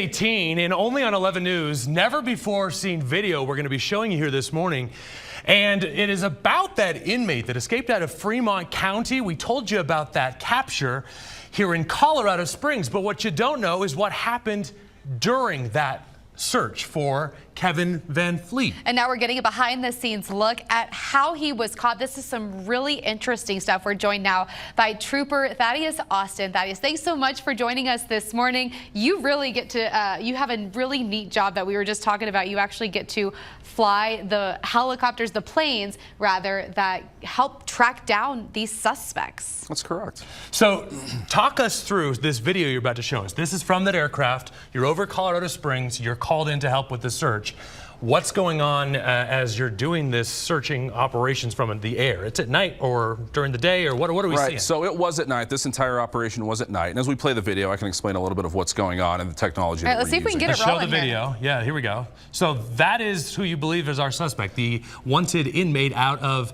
18 and only on 11 News, never before seen video we're going to be showing you here this morning. And it is about that inmate that escaped out of Fremont County. We told you about that capture here in Colorado Springs. But what you don't know is what happened during that search for Kevin Van Fleet. And now we're getting a behind the scenes look at how he was caught. This is some really interesting stuff. We're joined now by Trooper Thaddeus Austin. Thaddeus, thanks so much for joining us this morning. You really get to, you have a really neat job that we were just talking about. You actually get to fly the helicopters, the planes rather, that help track down these suspects. That's correct. So talk us through this video you're about to show us. This is from that aircraft. You're over Colorado Springs. You're called in to help with the search. What's going on as you're doing this searching operations from the air? It's at night or during the day, or what are we seeing? So it was at night. This entire operation was at night. And as we play the video, I can explain a little bit of what's going on and the technology that we're let's see if we can get it rolling. Show the video. Yeah, here we go. So that is who you believe is our suspect, the wanted inmate out of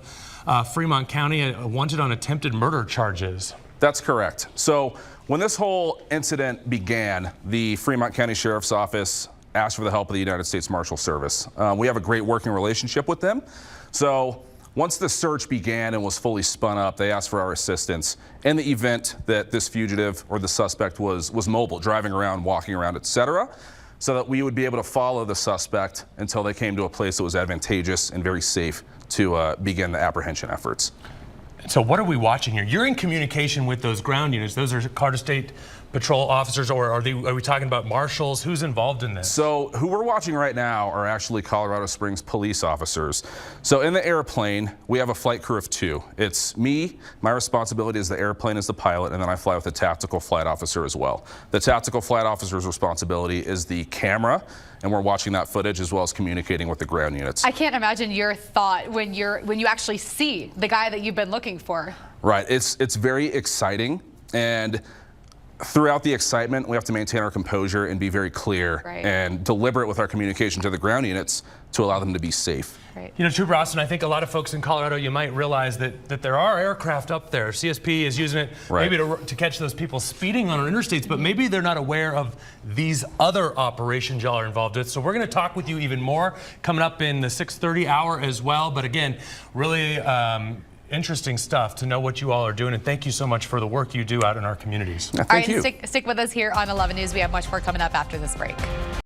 Fremont County, wanted on attempted murder charges. That's correct. So when this whole incident began, the Fremont County Sheriff's Office asked for the help of the United States Marshal Service. We have a great working relationship with them. So once the search began and was fully spun up, they asked for our assistance in the event that this fugitive or the suspect was mobile, driving around, walking around, etc., so that we would be able to follow the suspect until they came to a place that was advantageous and very safe to begin the apprehension efforts. So what are we watching here? You're in communication with those ground units. Those are Colorado State Patrol officers, or are we talking about marshals? Who's involved in this? So who we're watching right now are actually Colorado Springs police officers. So in the airplane, we have a flight crew of 2. It's me, my responsibility is the airplane as the pilot, and then I fly with a tactical flight officer as well. The tactical flight officer's responsibility is the camera, and we're watching that footage as well as communicating with the ground units. I can't imagine your thought when you actually see the guy that you've been looking for. Right, it's very exciting, and throughout the excitement, we have to maintain our composure and be very clear and deliberate with our communication to the ground units to allow them to be safe. Right. You know, Trooper Austin, I think a lot of folks in Colorado, you might realize that there are aircraft up there. CSP is using it maybe to catch those people speeding on our interstates, but maybe they're not aware of these other operations y'all are involved with. So we're going to talk with you even more coming up in the 6:30 hour as well. But again, really interesting stuff to know what you all are doing, and thank you so much for the work you do out in our communities. Thank you. Stick with us here on 11 News. We have much more coming up after this break.